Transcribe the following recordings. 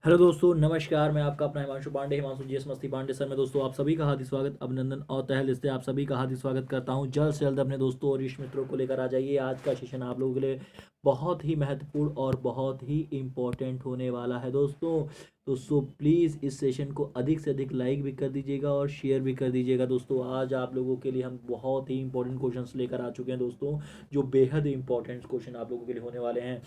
Hello दोस्तों, नमस्कार। मैं आपका अपना हिमांशु पांडे, हिमांशु जीएस मस्ती पांडे सर में दोस्तों आप सभी का हार्दिक स्वागत, अभिनंदन और तहे दिल से आप सभी का हार्दिक स्वागत करता हूं। जल्द से जल्द अपने दोस्तों और इष्ट मित्रों को लेकर आ जाइए। आज का सेशन आप लोगों के लिए बहुत ही महत्वपूर्ण और बहुत ही इम्पोर्टेंट होने वाला है दोस्तों। तो प्लीज़ इस सेशन को अधिक से अधिक लाइक भी कर दीजिएगा और शेयर भी कर दीजिएगा दोस्तों। आज आप लोगों के लिए हम बहुत ही इंपॉर्टेंट क्वेश्चंस लेकर आ चुके हैं दोस्तों, जो बेहद इंपॉर्टेंट क्वेश्चन आप लोगों के लिए होने वाले हैं।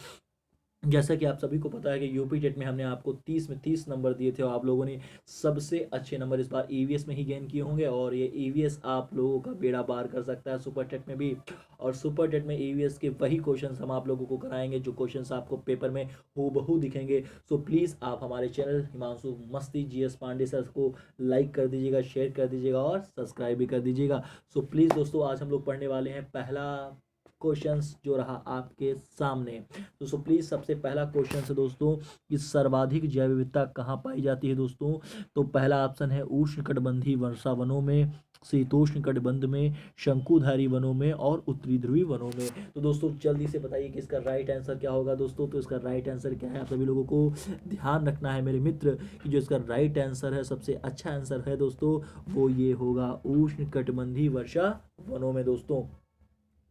जैसा कि आप सभी को पता है कि यूपी टेट में हमने आपको 30 में 30 नंबर दिए थे और आप लोगों ने सबसे अच्छे नंबर इस बार ईवीएस में ही गेन किए होंगे, और ये ईवीएस आप लोगों का बेड़ा पार कर सकता है सुपर टेट में भी। और सुपर टेट में ईवीएस के वही क्वेश्चंस हम आप लोगों को कराएंगे जो क्वेश्चंस आपको पेपर में हूबहू दिखेंगे। सो प्लीज़ आप हमारे चैनल हिमांशु मस्ती जीएस पांडे सर को लाइक कर दीजिएगा, शेयर कर दीजिएगा और सब्सक्राइब भी कर दीजिएगा। सो प्लीज़ दोस्तों, आज हम लोग पढ़ने वाले हैं पहला क्वेश्चंस जो रहा आपके सामने। तो सो प्लीज़ सबसे पहला क्वेश्चन है दोस्तों कि सर्वाधिक जैव विविधता कहाँ पाई जाती है दोस्तों। तो पहला ऑप्शन है उष्णकटिबंधीय वर्षा वनों में, शीतोष्ण कटिबंध में, शंकुधारी वनों में और उत्तरी ध्रुवी वनों में। तो दोस्तों जल्दी से बताइए कि इसका राइट आंसर क्या होगा दोस्तों। तो इसका राइट आंसर क्या है, आप सभी लोगों को ध्यान रखना है मेरे मित्र कि जो इसका राइट आंसर है, सबसे अच्छा आंसर है दोस्तों, वो ये होगा उष्ण कटिबंधीय वर्षा वनों में दोस्तों।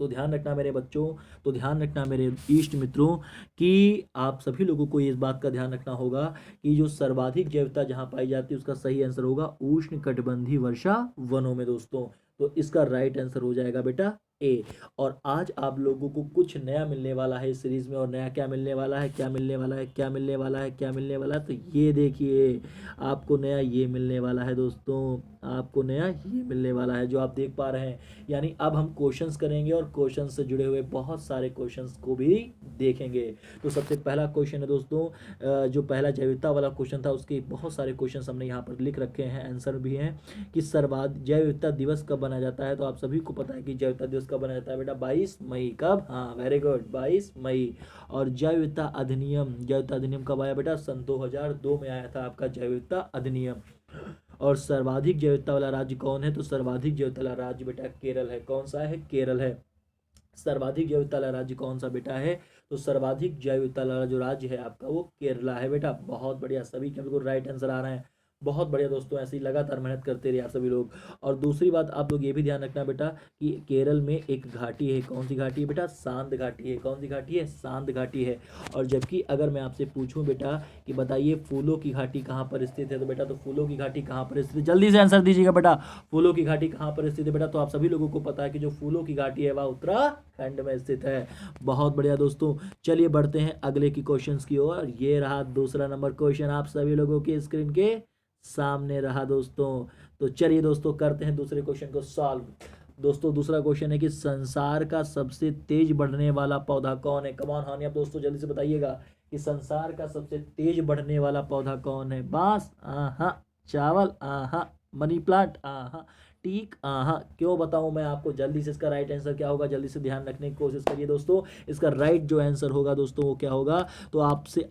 तो ध्यान रखना मेरे बच्चों, तो ध्यान रखना मेरे इष्ट मित्रों कि आप सभी लोगों को इस बात का ध्यान रखना होगा कि जो सर्वाधिक जैवता जहाँ पाई जाती है उसका सही आंसर होगा उष्ण कटिबंधीय वर्षा वनों में दोस्तों। तो इसका राइट आंसर हो जाएगा बेटा ए। और आज आप लोगों को कुछ नया मिलने वाला है इस सीरीज में। और नया क्या मिलने वाला है, क्या मिलने वाला है, क्या मिलने वाला है, क्या मिलने वाला है, तो ये देखिए आपको नया ये मिलने वाला है दोस्तों। आपको नया ये मिलने वाला है जो आप देख पा रहे हैं। यानी अब हम क्वेश्चंस करेंगे और क्वेश्चन से जुड़े हुए बहुत सारे क्वेश्चंस को भी देखेंगे। तो सबसे पहला क्वेश्चन है दोस्तों, जो पहला जैविकता वाला क्वेश्चन था उसके बहुत सारे क्वेश्चंस हमने यहाँ पर लिख रखे हैं, आंसर भी हैं कि सर्वाधिक जैव विविधता दिवस कब बनाया जाता है। तो आप सभी को पता है कि जैव विविधता दिवस कब बनाया जाता है बेटा, 22 मई। कब? हाँ, वेरी गुड, 22 मई। और जैव विविधता अधिनियम, जैव विविधता अधिनियम कब आया बेटा? सन 2002 में आया था आपका जैव विविधता अधिनियम। और सर्वाधिक जैव विविधता वाला राज्य कौन है? तो सर्वाधिक जैव विविधता वाला राज्य बेटा केरल है। कौन सा है? केरल है। सर्वाधिक जैव विविधता वाला राज्य कौन सा बेटा है? तो सर्वाधिक जैव विविधता वाला जो राज्य है आपका वो केरला है बेटा। बहुत बढ़िया, सभी के बिल्कुल राइट आंसर आ रहे हैं। बहुत बढ़िया दोस्तों, ऐसे ही लगातार मेहनत करते रहिए आप सभी लोग। और दूसरी बात आप लोग ये भी ध्यान रखना बेटा कि केरल में एक घाटी है। कौन सी घाटी है बेटा? शांत घाटी है। कौन सी घाटी है? शांत घाटी है। और जबकि अगर मैं आपसे पूछूं बेटा कि बताइए फूलों की घाटी कहाँ पर स्थित है, तो बेटा तो फूलों की घाटी कहाँ पर स्थित है, जल्दी से आंसर दीजिएगा बेटा। फूलों की घाटी कहाँ पर स्थित है बेटा? तो आप सभी लोगों को पता है कि जो फूलों की घाटी है वह उत्तराखंड में स्थित है। बहुत बढ़िया दोस्तों, चलिए बढ़ते हैं अगले की क्वेश्चंस की ओर। ये रहा दूसरा नंबर क्वेश्चन आप सभी लोगों के स्क्रीन के सामने रहा दोस्तों। तो चलिए दोस्तों करते हैं दूसरे क्वेश्चन को सॉल्व। दोस्तों दूसरा क्वेश्चन है कि संसार का सबसे तेज बढ़ने वाला पौधा कौन है? कमान हानि, आप दोस्तों जल्दी से बताइएगा कि संसार का सबसे तेज बढ़ने वाला पौधा कौन है? बांस? आहा। चावल? आहा। Money plant? आहा। टीक? आहा। क्यों बताऊं मैं आपको, जल्दी से इसका राइट आंसर क्या होगा, जल्दी से ध्यान रखने की कोशिश करिए दोस्तों। इसका राइट जो आंसर होगा दोस्तों वो क्या होगा, तो आपसे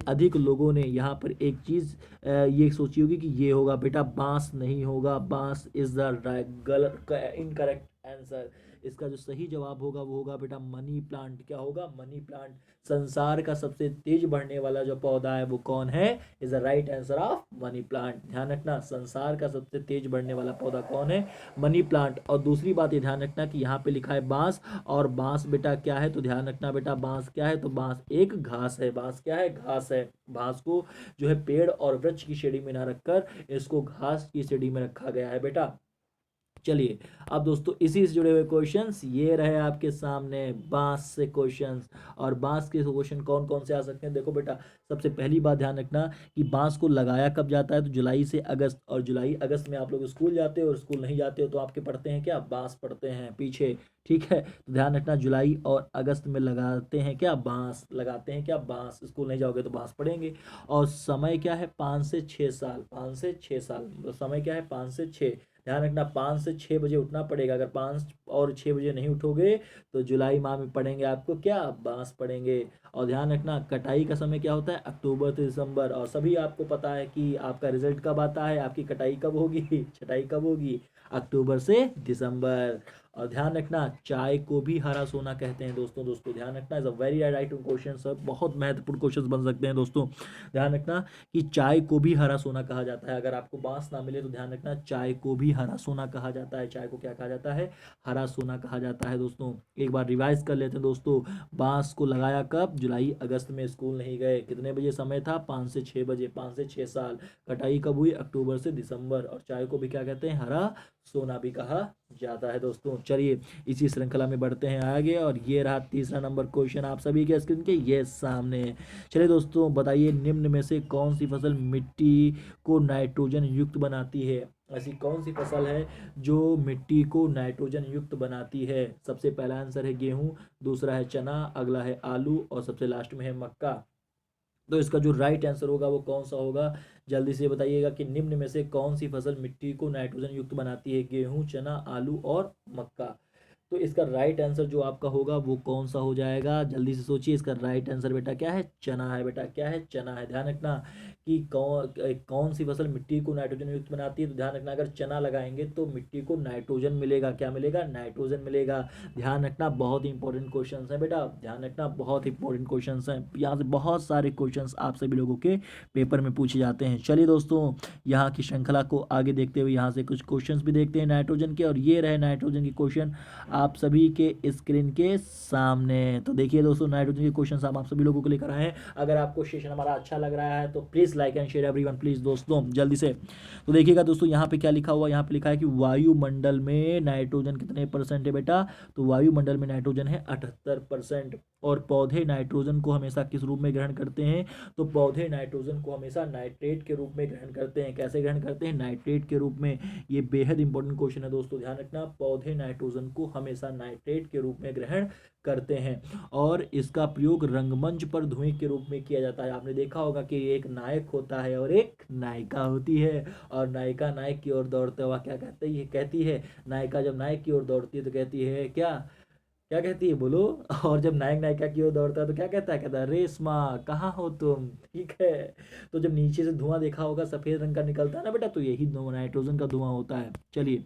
अधिक लोगों ने यहाँ पर एक चीज़ ये सोची होगी कि ये होगा बेटा बांस। नहीं होगा, बांस इज द गलत, इनकरेक्ट आंसर। इसका जो सही जवाब होगा वो होगा बेटा मनी प्लांट। क्या होगा? Money plant. संसार का सबसे तेज बढ़ने वाला जो पौधा है वो कौन है? Is the right answer of money plant. ध्यान रखना, संसार का सबसे तेज बढ़ने वाला पौधा कौन है? Money plant. और दूसरी बात ये ध्यान रखना कि यहाँ पे लिखा है बांस, और बांस बेटा क्या है? तो ध्यान रखना बेटा बांस क्या है, तो बांस एक घास है। बांस क्या है? घास है। बांस को जो है पेड़ और वृक्ष की श्रेणी में ना रखकर इसको घास की श्रेणी में रखा गया है बेटा। चलिए अब दोस्तों इसी से जुड़े हुए क्वेश्चंस ये रहे आपके सामने, बांस से क्वेश्चंस। और बांस के क्वेश्चन कौन कौन से आ सकते हैं? देखो बेटा, सबसे पहली बात ध्यान रखना कि बांस को लगाया कब जाता है, तो जुलाई से अगस्त। और जुलाई अगस्त में आप लोग स्कूल जाते हो और स्कूल नहीं जाते हो तो आपके पढ़ते हैं क्या? बांस पढ़ते हैं पीछे। ठीक है, तो ध्यान रखना जुलाई और अगस्त में लगाते हैं क्या? बांस लगाते हैं क्या? बांस। स्कूल नहीं जाओगे तो बांस पढ़ेंगे। और समय क्या है? 5 से 6 साल। 5 से 6 साल मतलब समय क्या है? 5 से 6। ध्यान रखना 5 से 6 बजे उठना पड़ेगा। अगर 5 और 6 बजे नहीं उठोगे तो जुलाई माह में पढ़ेंगे आपको क्या? बांस पढ़ेंगे। और ध्यान रखना कटाई का समय क्या होता है? अक्टूबर से दिसंबर। और सभी आपको पता है कि आपका रिजल्ट कब आता है, आपकी कटाई कब होगी, छटाई कब होगी? अक्टूबर से दिसंबर। और ध्यान रखना चाय को भी हरा सोना कहते हैं दोस्तों। दोस्तों ध्यान रखना, is a very right question sir, बहुत महत्वपूर्ण क्वेश्चन बन सकते हैं दोस्तों। ध्यान रखना कि चाय को भी हरा सोना कहा जाता है। अगर आपको बांस ना मिले तो ध्यान रखना चाय को भी हरा सोना कहा जाता है। चाय को क्या कहा जाता है? हरा सोना कहा जाता है दोस्तों। एक बार रिवाइज कर लेते हैं दोस्तों। बांस को लगाया कब? जुलाई अगस्त में। स्कूल नहीं गए। कितने बजे समय था? 5 से 6 बजे। 5 से 6 साल। कटाई कब हुई? अक्टूबर से दिसंबर। और चाय को भी क्या कहते हैं? हरा सोना भी कहा जाता है दोस्तों। चलिए इसी श्रृंखला में बढ़ते हैं आगे, और ये रहा तीसरा नंबर क्वेश्चन आप सभी के स्क्रीन के ये सामने। चलिए दोस्तों बताइए, निम्न में से कौन सी फसल मिट्टी को नाइट्रोजन युक्त बनाती है? ऐसी कौन सी फसल है जो मिट्टी को नाइट्रोजन युक्त बनाती है? सबसे पहला आंसर है गेहूं, दूसरा है चना, अगला है आलू, और सबसे लास्ट में है मक्का। तो इसका जो राइट आंसर होगा वो कौन सा होगा? जल्दी से बताइएगा कि निम्न में से कौन सी फसल मिट्टी को नाइट्रोजन युक्त बनाती है? गेहूं, चना, आलू और मक्का। तो इसका राइट आंसर जो आपका होगा वो कौन सा हो जाएगा? जल्दी से सोचिए। इसका राइट आंसर बेटा क्या है? चना है बेटा। क्या है? चना है। ध्यान रखना कि कौन सी फसल मिट्टी को नाइट्रोजन युक्त बनाती है। तो ध्यान रखना, अगर चना लगाएंगे तो मिट्टी को नाइट्रोजन मिलेगा। क्या मिलेगा? नाइट्रोजन मिलेगा। ध्यान रखना, बहुत ही इंपॉर्टेंट क्वेश्चन है बेटा। ध्यान रखना, बहुत इंपॉर्टेंट क्वेश्चन हैं। यहाँ से बहुत सारे क्वेश्चन आप सभी लोगों के पेपर में पूछे जाते हैं। चलिए दोस्तों, यहाँ की श्रृंखला को आगे देखते हुए यहाँ से कुछ क्वेश्चंस भी देखते हैं नाइट्रोजन के, और ये रहे नाइट्रोजन के क्वेश्चन आप सभी के स्क्रीन के सामने। तो देखिए दोस्तों, नाइट्रोजन के क्वेश्चन हम आप सभी लोगों को लेकर आए हैं। अगर आपको सेशन हमारा अच्छा लग रहा है तो please like and share everyone, please दोस्तों जल्दी से। तो देखिएगा दोस्तों, यहाँ पे क्या लिखा हुआ? यहाँ पे लिखा है कि वायुमंडल में नाइट्रोजन कितने परसेंट है बेटा? तो वायुमंडल में नाइट्रोजन है 78%। और पौधे नाइट्रोजन को हमेशा किस रूप में ग्रहण करते हैं? तो पौधे नाइट्रोजन को हमेशा नाइट्रेट के रूप में ग्रहण करते हैं। कैसे ग्रहण करते हैं? नाइट्रेट के रूप में। ये बेहद इंपॉर्टेंट क्वेश्चन है दोस्तों। ध्यान रखना, पौधे नाइट्रोजन को हमेशा नाइट्रेट के रूप में ग्रहण करते हैं। और इसका प्रयोग रंगमंच पर धुएं के रूप में किया जाता है। आपने देखा होगा कि एक नायक होता है और एक नायिका होती है, और नायिका नायक की ओर दौड़ते हुआ क्या कहती है? नायिका जब नायक की ओर दौड़ती है तो कहती है क्या? क्या कहती है बोलो? और जब नायक नायिका की ओर दौड़ता है तो क्या कहता है? कहता है रेशमा कहाँ हो तुम? ठीक है। तो जब नीचे से धुआं देखा होगा सफेद रंग का निकलता है ना बेटा, तो यही नाइट्रोजन का धुआं होता है। चलिए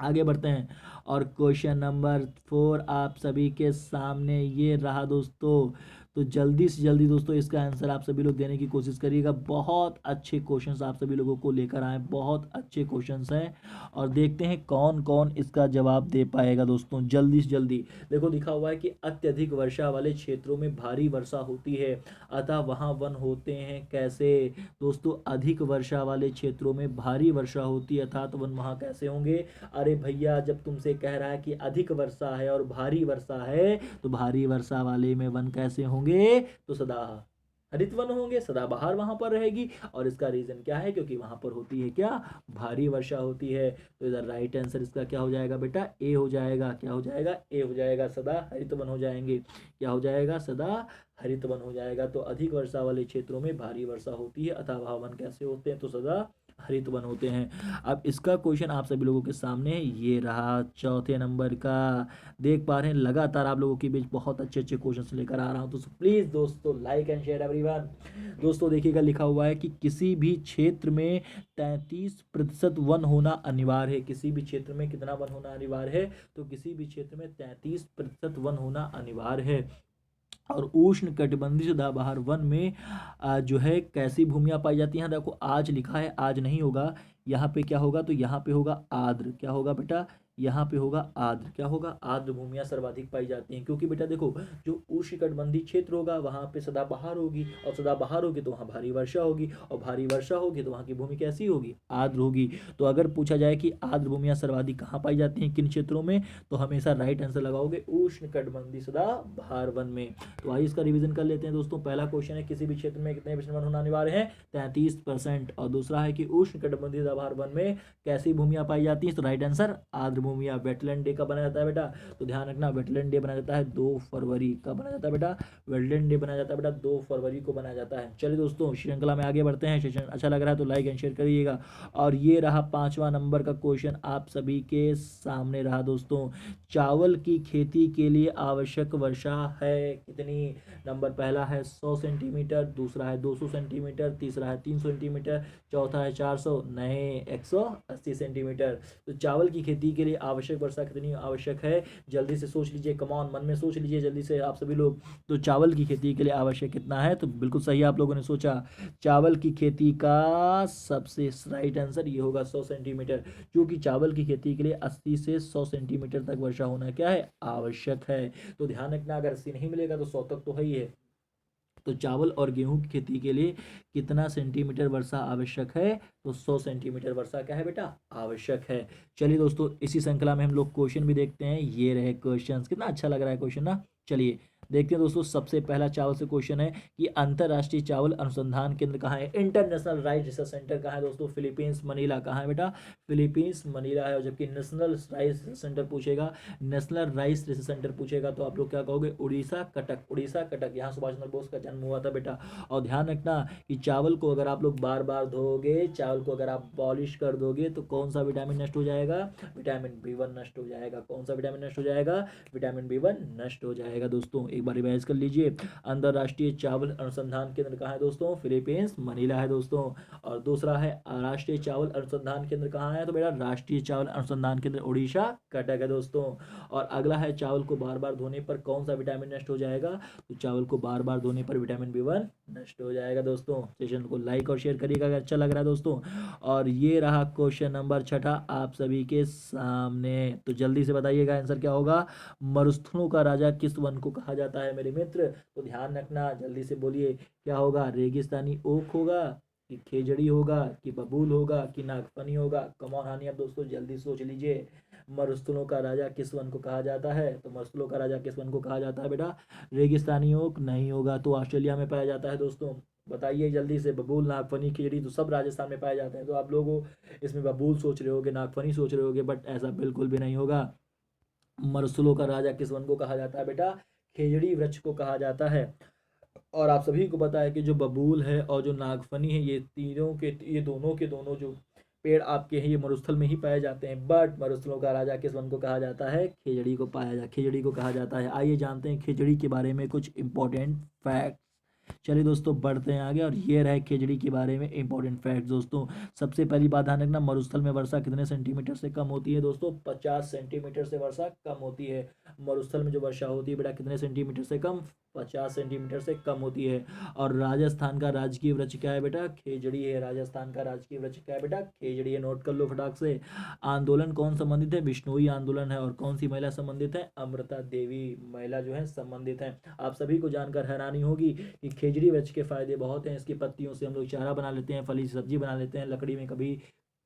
आगे बढ़ते हैं, और क्वेश्चन नंबर 4 आप सभी के सामने ये रहा दोस्तों। तो जल्दी से जल्दी दोस्तों इसका आंसर आप सभी लोग देने की कोशिश करिएगा। बहुत अच्छे क्वेश्चंस आप सभी लोगों को लेकर आए, बहुत अच्छे क्वेश्चंस हैं, और देखते हैं कौन कौन इसका जवाब दे पाएगा दोस्तों। जल्दी से जल्दी देखो, लिखा हुआ है कि अत्यधिक वर्षा वाले क्षेत्रों में भारी वर्षा होती है, अतः वहाँ वन होते हैं। कैसे दोस्तों? अधिक वर्षा वाले क्षेत्रों में भारी वर्षा होती है, अर्थात वन वहाँ कैसे होंगे? अरे भैया, जब तुमसे कह रहा है कि अधिक वर्षा है और भारी वर्षा है, तो भारी वर्षा वाले में वन कैसे होंगे? तो सदा हरित वन होंगे, सदाबहार वहां पर रहेगी। और इसका रीजन क्या है? क्योंकि वहां पर होती है क्या? भारी वर्षा होती है। तो इधर राइट आंसर इसका क्या हो जाएगा बेटा? ए हो जाएगा। क्या हो जाएगा? ए हो जाएगा। सदा हरित वन हो जाएंगे। क्या हो जाएगा? सदा हरित वन हो जाएगा। तो अधिक वर्षा वाले क्षेत्रों में भारी वर्षा होती है, अतः वह वन कैसे होते हैं? तो सदा हरित वन होते हैं। अब इसका क्वेश्चन आप सभी लोगों के सामने है, ये रहा चौथे नंबर का। देख पा रहे हैं लगातार आप लोगों के बीच बहुत अच्छे अच्छे क्वेश्चन लेकर आ रहा हूं, तो प्लीज दोस्तों लाइक एंड शेयर एवरीवन। दोस्तों देखिएगा, लिखा हुआ है कि किसी भी क्षेत्र में 33% वन होना अनिवार्य है। किसी भी क्षेत्र में कितना वन होना अनिवार्य है? तो किसी भी क्षेत्र में 33% वन होना अनिवार्य है। और उष्ण कटिबंधीय सदाबहार वन में जो है कैसी भूमियां पाई जाती हैं? देखो आज लिखा है, आज नहीं होगा। यहाँ पे क्या होगा? तो यहाँ पे होगा आर्द्र। क्या होगा बेटा? यहाँ पे होगा आर्द्र। क्या होगा? आर्द्र भूमियां सर्वाधिक पाई जाती हैं, क्योंकि बेटा देखो, जो उष्णकटिबंधीय क्षेत्र होगा वहाँ पे सदाबहार होगी, और सदाबहार होगी तो वहाँ भारी वर्षा होगी, और भारी वर्षा होगी तो वहाँ की भूमि कैसी होगी? आर्द्र होगी। तो अगर पूछा जाए कि आर्द्र भूमियां सर्वाधिक कहाँ पाई जाती हैं, किन क्षेत्रों में, तो हमेशा राइट आंसर लगाओगे उष्णकटिबंधीय सदाबहार वन में। तो आइए इसका रिवीजन कर लेते हैं दोस्तों। पहला क्वेश्चन है किसी भी क्षेत्र में कितने % वन होना अनिवार्य है? 33%। और दूसरा है कि उष्णकटिबंधीय सदाबहार वन में कैसी भूमियां पाई जाती हैं? तो राइट आंसर आर्द्र भूमियां। वेटलैंड डे कब बनाया जाता है बेटा? तो ध्यान रखना, वेटलैंड डे बनाया जाता है 2 फरवरी। कब बनाया जाता है बेटा? वेटलैंड डे बनाया जाता है बेटा 2 फरवरी को बनाया जाता है। चलिए दोस्तों श्रृंखला में आगे बढ़ते हैं। सेशन अच्छा लग रहा है तो लाइक एंड शेयर करिएगा। और ये रहा 5वां नंबर का क्वेश्चन आप सभी के सामने रहा दोस्तों। चावल की खेती के लिए आवश्यक वर्षा है कितनी? नंबर पहला है 100 सेंटीमीटर, दूसरा है 200 सेंटीमीटर, तीसरा है 300 सेंटीमीटर, चौथा है 400, नहीं 180 सेंटीमीटर। तो चावल की खेती के लिए लिए आवश्यक वर्षा कितनी आवश्यक है, जल्दी से सोच लीजिए, कमॉन, मन में सोच लीजिए जल्दी से आप सभी लोग। तो चावल की खेती के लिए आवश्यक कितना है, तो बिल्कुल सही आप लोगों ने सोचा, चावल की खेती का सबसे राइट आंसर ये होगा 100 सेंटीमीटर, क्योंकि चावल की खेती के लिए 80 से 100 सेंटीमीटर तक वर्षा होना क्या है, आवश्यक है। तो ध्यान रखना, अगर 80 नहीं मिलेगा तो 100 तक तो है ही है। तो चावल और गेहूं की खेती के लिए कितना सेंटीमीटर वर्षा आवश्यक है, तो 100 सेंटीमीटर वर्षा क्या है बेटा, आवश्यक है। चलिए दोस्तों, इसी श्रृंखला में हम लोग क्वेश्चन भी देखते हैं। ये रहे क्वेश्चन, कितना अच्छा लग रहा है क्वेश्चन ना। चलिए देखते हैं दोस्तों, सबसे पहला चावल से क्वेश्चन है कि अंतरराष्ट्रीय चावल अनुसंधान केंद्र कहाँ है, इंटरनेशनल राइस रिसर्च सेंटर कहाँ है दोस्तों, फिलीपींस मनीला कहाँ है बेटा, फिलीपींस मनीला है। और जबकि नेशनल राइस रिसर्च सेंटर पूछेगा, नेशनल राइस रिसर्च सेंटर पूछेगा तो आप लोग क्या कहोगे, उड़ीसा कटक, उड़ीसा कटक, यहाँ सुभाष चंद्र बोस का जन्म हुआ था बेटा। और ध्यान रखना कि चावल को अगर आप लोग बार बार धोगे, चावल को अगर आप पॉलिश कर दोगे तो कौन सा विटामिन नष्ट हो जाएगा, विटामिन B1 नष्ट हो जाएगा। कौन सा विटामिन नष्ट हो जाएगा, विटामिन B1 नष्ट हो जाएगा दोस्तों। एक बार रिवाइज कर लीजिए, अंतरराष्ट्रीय चावल अनुसंधान केंद्र कहाँ है दोस्तों, फिलीपींस मनीला है दोस्तों। और दूसरा है राष्ट्रीय चावल अनुसंधान केंद्र कहाँ है, तो बेटा राष्ट्रीय चावल अनुसंधान केंद्र उड़ीसा कटक है दोस्तों। और अगला है चावल को बार बार धोने पर कौन सा विटामिन नष्ट हो जाएगा, तो चावल को बार बार धोने पर विटामिन B1 नष्ट हो जाएगा दोस्तों। सेशन को लाइक और शेयर करिएगा अगर अच्छा लग रहा है दोस्तों। और ये रहा क्वेश्चन नंबर 6 आप सभी के सामने, तो जल्दी से बताइएगा आंसर क्या होगा। मरुस्थलों का राजा किस वन को कहा जाता है मेरे मित्र, तो ध्यान रखना, जल्दी से बोलिए क्या होगा, रेगिस्तानी ओक होगा कि खेजड़ी होगा कि बबूल होगा कि नागफनी होगा। कमॉन हानि, अब दोस्तों जल्दी सोच लीजिए, मरुस्थलों का राजा किस वन को कहा जाता है, तो मरुस्थलों का राजा किस वन को कहा जाता है बेटा, रेगिस्तानी ओक नहीं होगा, तो ऑस्ट्रेलिया में पाया जाता है दोस्तों। बताइए जल्दी से, बबूल नागफनी खिचड़ी तो सब राजस्थान में पाए जाते हैं, तो आप लोग इसमें बबूल सोच रहे होगे, नागफनी सोच रहे होगे, बट ऐसा बिल्कुल भी नहीं होगा। मरुस्थलों का राजा किस वन को कहा जाता है बेटा, खेजड़ी वृक्ष को कहा जाता है। और आप सभी को पता है कि जो बबूल है और जो नागफनी है, ये दोनों के दोनों जो पेड़ आपके हैं ये मरुस्थल में ही पाए जाते हैं। बट मरुस्थलों का राजा किस वन को कहा जाता है, खेजड़ी को कहा जाता है। आइए जानते हैं खेजड़ी के बारे में कुछ इंपॉर्टेंट फैक्ट। चलिए दोस्तों बढ़ते हैं आगे, और ये रहे खेजड़ी के बारे में इंपॉर्टेंट फैक्ट दोस्तों। सबसे पहली बात ध्यान रखना, मरुस्थल में वर्षा कितने सेंटीमीटर से कम होती है दोस्तों, 50 सेंटीमीटर से वर्षा कम होती है। मरुस्थल में जो वर्षा होती है बेटा कितने सेंटीमीटर से कम, 50 सेंटीमीटर से कम होती है। और राजस्थान का राजकीय वृक्ष क्या है बेटा, खेजड़ी है। राजस्थान का राजकीय वृक्ष क्या है बेटा, खेजड़ी है। नोट कर लो फटाक से। आंदोलन कौन संबंधित है, बिश्नोई आंदोलन है। और कौन सी महिला संबंधित है, अमृता देवी महिला जो है संबंधित है। आप सभी को जानकर हैरानी होगी कि खेजड़ी वृक्ष के फायदे बहुत हैं। इसकी पत्तियों से हम लोग चारा बना लेते हैं, फली सब्जी बना लेते हैं, लकड़ी में कभी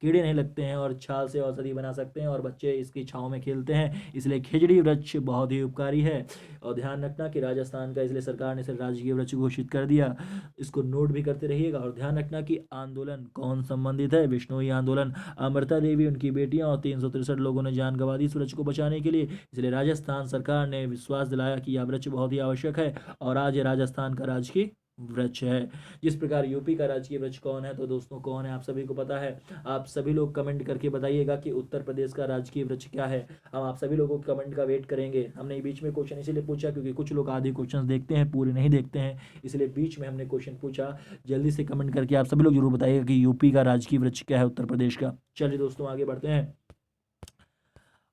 कीड़े नहीं लगते हैं, और छाल से औषधि बना सकते हैं, और बच्चे इसकी छांव में खेलते हैं। इसलिए खेजड़ी वृक्ष बहुत ही उपकारी है। और ध्यान रखना कि राजस्थान का इसलिए सरकार ने इसे राजकीय वृक्ष घोषित कर दिया। इसको नोट भी करते रहिएगा। और ध्यान रखना कि आंदोलन कौन संबंधित है, बिश्नोई आंदोलन। अमृता देवी, उनकी बेटियां और 363 लोगों ने जान गंवा दी इस वृक्ष को बचाने के लिए। इसलिए राजस्थान सरकार ने विश्वास दिलाया कि यह वृक्ष बहुत ही आवश्यक है, और आज ये राजस्थान का राजकीय वृक्ष है। जिस प्रकार यूपी का राजकीय वृक्ष कौन है, तो दोस्तों कौन है आप सभी को पता है। आप सभी लोग कमेंट करके बताइएगा कि उत्तर प्रदेश का राजकीय वृक्ष क्या है। हम आप सभी लोगों के कमेंट का वेट करेंगे। हमने बीच में क्वेश्चन इसीलिए पूछा क्योंकि कुछ लोग आधे क्वेश्चन देखते हैं, पूरे नहीं देखते हैं, इसलिए बीच में हमने क्वेश्चन पूछा। जल्दी से कमेंट करके आप सभी लोग जरूर बताइएगा कि यूपी का राजकीय वृक्ष क्या है, उत्तर प्रदेश का। चलिए दोस्तों आगे बढ़ते हैं,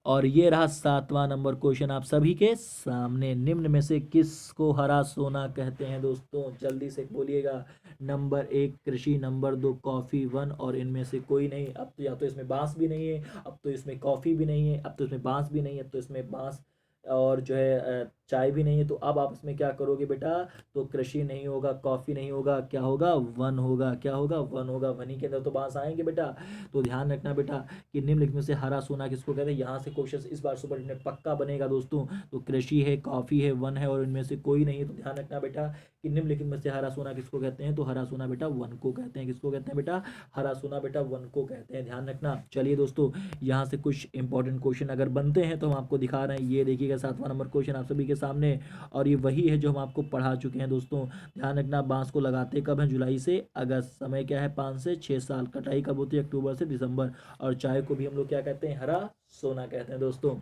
और ये रहा 7वां नंबर क्वेश्चन आप सभी के सामने। निम्न में से किसको हरा सोना कहते हैं दोस्तों, जल्दी से बोलिएगा। नंबर 1 कृषि, नंबर 2 कॉफी, 1 और इनमें से कोई नहीं। अब तो या तो इसमें बांस भी नहीं है, अब तो इसमें कॉफी भी नहीं है, अब तो इसमें बांस भी नहीं है, अब तो इसमें बांस और जो है चाय भी नहीं है। तो अब आप इसमें क्या करोगे बेटा, तो कृषि नहीं होगा, कॉफी नहीं होगा, क्या होगा, वन होगा। क्या होगा, वन होगा। वनी के अंदर तो बांस आएंगे बेटा। तो ध्यान रखना बेटा कि निम्नलिखित में से हरा सोना किसको कहते हैं। यहाँ से क्वेश्चन इस बार सुपर में पक्का बनेगा दोस्तों। तो कृषि है, कॉफी है, वन है, और इनमें से कोई नहीं है। तो ध्यान रखना बेटा कि निम्नलिखित में से हरा सोना किसको कहते हैं, तो हरा सोना बेटा वन को कहते हैं। किसको कहते हैं बेटा, हरा सोना बेटा वन को कहते हैं। ध्यान रखना। चलिए दोस्तों, यहाँ से कुछ इंपॉर्टेंट क्वेश्चन अगर बनते हैं तो हम आपको दिखा रहे हैं। ये देखिएगा 7वां नंबर क्वेश्चन आप सभी के सामने, और ये वही है जो हम आपको पढ़ा चुके हैं दोस्तों। ध्यान रखना, बांस को लगाते कब है, जुलाई से अगस्त। समय क्या है, 5 से 6 साल। कटाई कब होती है, अक्टूबर से दिसंबर। और चाय को भी हम लोग क्या कहते हैं, हरा सोना कहते हैं दोस्तों।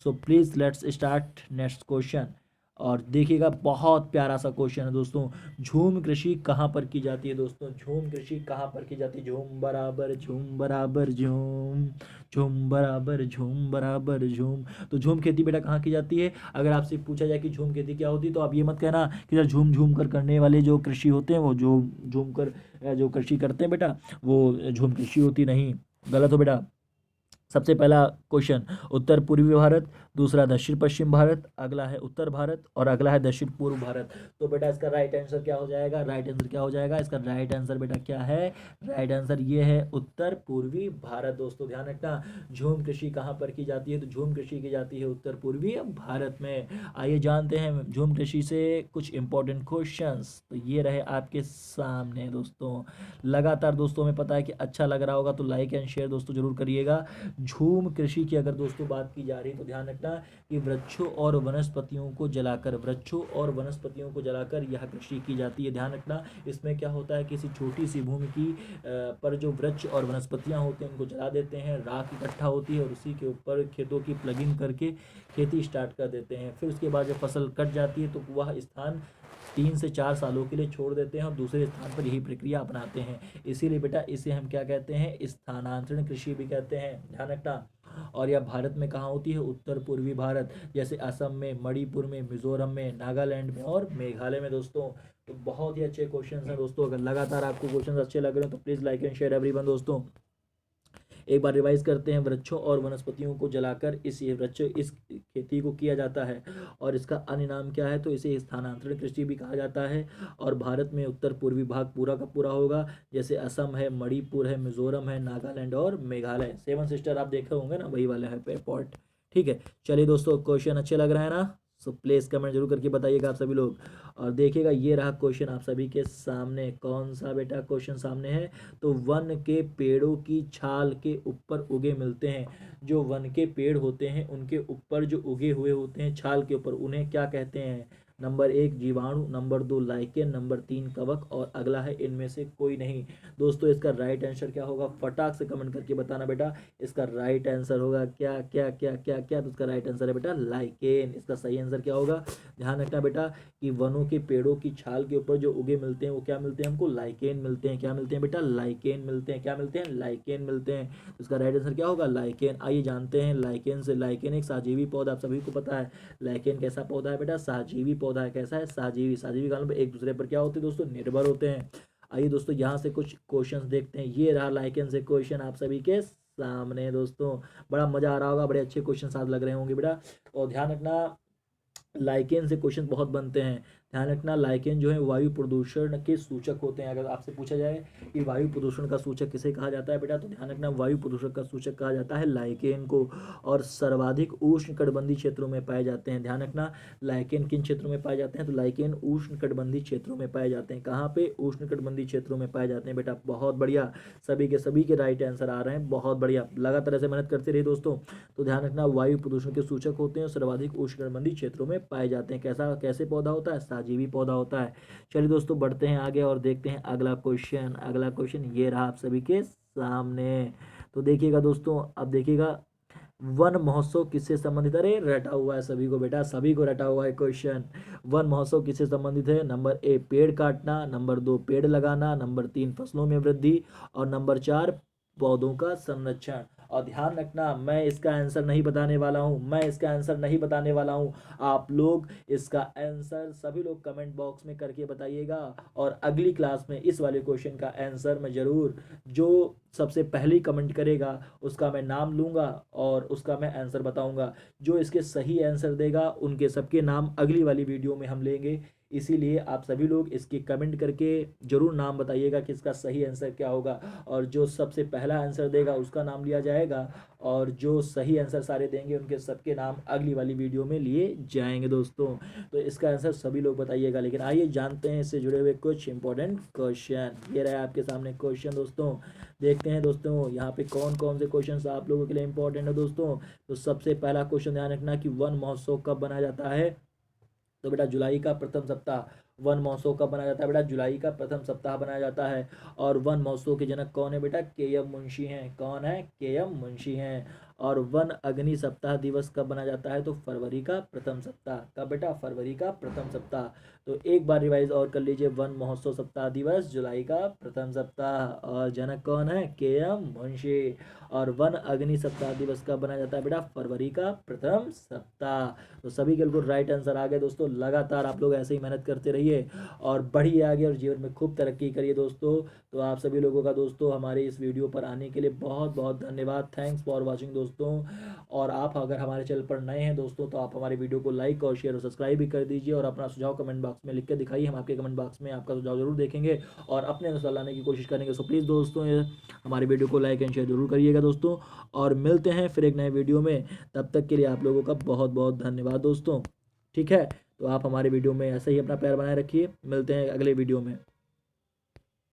So please let's start next question. और देखिएगा बहुत प्यारा सा क्वेश्चन है दोस्तों, झूम कृषि कहाँ पर की जाती है दोस्तों, झूम कृषि कहाँ पर की जाती है, झूम बराबर झूम बराबर झूम, झूम बराबर झूम बराबर झूम। तो झूम खेती बेटा कहाँ की जाती है, अगर आपसे पूछा जाए कि झूम खेती क्या होती है तो आप ये मत कहना कि यार झूम झूम कर करने वाले जो कृषि होते हैं वो जो झूम कर जो कृषि करते हैं बेटा वो झूम कृषि होती नहीं, गलत हो बेटा। सबसे पहला क्वेश्चन उत्तर पूर्वी भारत, दूसरा दक्षिण पश्चिम भारत, अगला है उत्तर भारत और अगला है दक्षिण पूर्व भारत। तो बेटा इसका राइट आंसर क्या हो जाएगा, राइट आंसर क्या हो जाएगा, इसका राइट आंसर बेटा क्या है, राइट आंसर ये है उत्तर पूर्वी भारत। दोस्तों ध्यान रखना, झूम कृषि कहाँ पर की जाती है, तो झूम कृषि की जाती है उत्तर पूर्वी भारत में। आइए जानते हैं झूम कृषि से कुछ इंपॉर्टेंट क्वेश्चंस। तो ये रहे आपके सामने दोस्तों, लगातार दोस्तों हमें पता है कि अच्छा लग रहा होगा तो लाइक एंड शेयर दोस्तों जरूर करिएगा। झूम कृषि की अगर दोस्तों बात की जा रही है तो ध्यान रखना कि वृक्षों और वनस्पतियों को जलाकर, वृक्षों और वनस्पतियों को जलाकर यह कृषि की जाती है। ध्यान रखना इसमें क्या होता है, किसी छोटी सी भूमि की पर जो वृक्ष और वनस्पतियां होते हैं उनको जला देते हैं, राख इकट्ठा होती है और उसी के ऊपर खेतों की प्लगिंग करके खेती स्टार्ट कर देते हैं। फिर उसके बाद जब फसल कट जाती है तो वह स्थान 3 से 4 सालों के लिए छोड़ देते हैं और दूसरे स्थान पर यही प्रक्रिया अपनाते हैं। इसीलिए बेटा इसे हम क्या कहते हैं, स्थानांतरण कृषि भी कहते हैं, ध्यान रखना। और यह भारत में कहाँ होती है, उत्तर पूर्वी भारत, जैसे असम में, मणिपुर में, मिजोरम में, नागालैंड में और मेघालय में दोस्तों। तो बहुत ही अच्छे क्वेश्चन हैं दोस्तों, अगर लगातार आपको क्वेश्चन अच्छे लग रहे हैं तो please like and share everyone दोस्तों। एक बार रिवाइज करते हैं, वृक्षों और वनस्पतियों को जलाकर इस खेती को किया जाता है और इसका अन्य नाम क्या है, तो इसे स्थानांतरण कृषि भी कहा जाता है। और भारत में उत्तर पूर्वी भाग पूरा का पूरा होगा, जैसे असम है, मणिपुर है, मिजोरम है, नागालैंड और मेघालय। सेवन सिस्टर आप देखे होंगे ना, वही वाला है पॉइंट। ठीक है, चलिए दोस्तों क्वेश्चन अच्छे लग रहे हैं ना, सो प्लीज़ कमेंट जरूर करके बताइएगा आप सभी लोग। और देखिएगा ये रहा क्वेश्चन आप सभी के सामने, कौन सा बेटा क्वेश्चन सामने है, तो वन के पेड़ों की छाल के ऊपर उगे मिलते हैं। जो वन के पेड़ होते हैं उनके ऊपर जो उगे हुए होते हैं छाल के ऊपर, उन्हें क्या कहते हैं, नंबर 1 जीवाणु, नंबर 2 लाइकेन, नंबर 3 कवक और अगला है इनमें से कोई नहीं। दोस्तों इसका राइट आंसर क्या होगा, फटाक से कमेंट करके बताना बेटा। इसका राइट आंसर होगा क्या क्या क्या क्या क्या, तो इसका राइट आंसर है बेटा लाइकेन। इसका सही आंसर क्या होगा, ध्यान रखना बेटा कि वनों के पेड़ों की छाल के ऊपर जो उगे मिलते हैं वो क्या मिलते हैं, हमको लाइकेन मिलते हैं। क्या मिलते हैं बेटा, लाइकेन मिलते हैं। क्या मिलते हैं, लाइकेन मिलते हैं। तो इसका राइट आंसर क्या होगा, लाइकेन। आइए जानते हैं लाइकेन से। लाइकेन एक सहजीवी पौधा, आप सभी को पता है लाइकेन कैसा पौधा है बेटा, सहजीवी पौधा है। कैसा है, सहजीवी। सहजीवी का मतलब एक दूसरे पर क्या होते हैं दोस्तों, निर्भर होते हैं। आइए दोस्तों यहाँ से कुछ क्वेश्चंस देखते हैं। ये रहा लाइकेन से क्वेश्चन आप सभी के सामने दोस्तों, बड़ा मजा आ रहा होगा, बड़े अच्छे क्वेश्चन साथ लग रहे होंगे बेटा। और ध्यान रखना लाइकेन से क्वेश्चन बहुत बनते हैं। ध्यान रखना लाइकेन जो है वायु प्रदूषण के सूचक होते हैं। अगर आपसे पूछा जाए कि वायु प्रदूषण का सूचक किसे कहा जाता है बेटा, तो ध्यान रखना वायु प्रदूषण का सूचक कहा जाता है लाइकेन को। और सर्वाधिक उष्ण कटिबंधीय क्षेत्रों में पाए जाते हैं। ध्यान रखना लाइकेन किन क्षेत्रों में पाए जाते हैं, तो लाइकेन उष्ण कटिबंधीय क्षेत्रों में पाए जाते हैं। कहाँ पे, उष्ण कटिबंधीय क्षेत्रों में पाए जाते हैं बेटा। बहुत बढ़िया, सभी के राइट आंसर आ रहे हैं, बहुत बढ़िया, लगातार ऐसे मेहनत करते रहिए दोस्तों। तो ध्यान रखना वायु प्रदूषण के सूचक होते हैं, सर्वाधिक उष्ण कटिबंधीय क्षेत्रों में पाए जाते हैं। कैसा कैसे पौधा होता है, सहजीवी पौधा होता है। चलिए दोस्तों बढ़ते हैं आगे और देखते हैं अगला क्वेश्चन। अगला क्वेश्चन ये रहा आप सभी के सामने। तो देखिएगा दोस्तों, अब देखिएगा वन महोत्सव किससे संबंधित, अरे रटा हुआ है सभी को बेटा, सभी को रटा हुआ है क्वेश्चन। वन महोत्सव किससे संबंधित है, नंबर 1 पेड़ काटना, नंबर 2 पेड़ लगाना, नंबर 3 फसलों में वृद्धि और नंबर 4 पौधों का संरक्षण। और ध्यान रखना मैं इसका आंसर नहीं बताने वाला हूँ, मैं इसका आंसर नहीं बताने वाला हूँ। आप लोग इसका आंसर सभी लोग कमेंट बॉक्स में करके बताइएगा। और अगली क्लास में इस वाले क्वेश्चन का आंसर मैं ज़रूर, जो सबसे पहले कमेंट करेगा उसका मैं नाम लूँगा और उसका मैं आंसर बताऊँगा। जो इसके सही आंसर देगा उनके सबके नाम अगली वाली वीडियो में हम लेंगे। इसीलिए आप सभी लोग इसके कमेंट करके ज़रूर नाम बताइएगा कि इसका सही आंसर क्या होगा। और जो सबसे पहला आंसर देगा उसका नाम लिया जाएगा और जो सही आंसर सारे देंगे उनके सबके नाम अगली वाली वीडियो में लिए जाएंगे दोस्तों। तो इसका आंसर सभी लोग बताइएगा। लेकिन आइए जानते हैं इससे जुड़े हुए कुछ इंपॉर्टेंट क्वेश्चन। ये रहा आपके सामने क्वेश्चन दोस्तों, देखते हैं दोस्तों यहाँ पे कौन कौन से क्वेश्चन आप लोगों के लिए इंपॉर्टेंट है दोस्तों। तो सबसे पहला क्वेश्चन ध्यान रखना कि वन महोत्सव कब बनाया जाता है, तो बेटा जुलाई का प्रथम सप्ताह। वन महोत्सव कब बनाया जाता है बेटा, जुलाई का प्रथम सप्ताह बनाया जाता है। और वन महोत्सव के जनक कौन है बेटा, के एम मुंशी हैं। कौन है, के एम मुंशी हैं। और वन अग्नि सप्ताह दिवस कब मनाया जाता है? तो फरवरी का प्रथम सप्ताह। कब बेटा? फरवरी का प्रथम सप्ताह। तो एक बार रिवाइज और कर लीजिए, वन महोत्सव सप्ताह दिवस जुलाई का प्रथम सप्ताह। और जनक कौन है? के.एम. मुंशी। और वन अग्नि सप्ताह दिवस कब बनाया जाता है बेटा? फरवरी का प्रथम सप्ताह। तो सभी के बिल्कुल राइट आंसर आ गए दोस्तों। लगातार आप लोग ऐसे ही मेहनत करते रहिए और बढ़िए आगे और जीवन में खूब तरक्की करिए दोस्तों। तो आप सभी लोगों का दोस्तों हमारे इस वीडियो पर आने के लिए बहुत बहुत धन्यवाद। थैंक्स फॉर वॉचिंग दोस्तों। और आप अगर हमारे चैनल पर नए हैं दोस्तों तो आप हमारे वीडियो को लाइक और शेयर और सब्सक्राइब भी कर दीजिए और अपना सुझाव कमेंट बॉक्स में लिख के दिखाइए। हम आपके कमेंट बॉक्स में आपका सुझाव जरूर देखेंगे और अपने अनुसार लाने की कोशिश करेंगे। सो प्लीज़ दोस्तों हमारे वीडियो को लाइक एंड शेयर जरूर करिएगा दोस्तों। और मिलते हैं फिर एक नए वीडियो में। तब तक के लिए आप लोगों का बहुत बहुत धन्यवाद दोस्तों। ठीक है, तो आप हमारे वीडियो में ऐसे ही अपना प्यार बनाए रखिए। मिलते हैं अगले वीडियो में।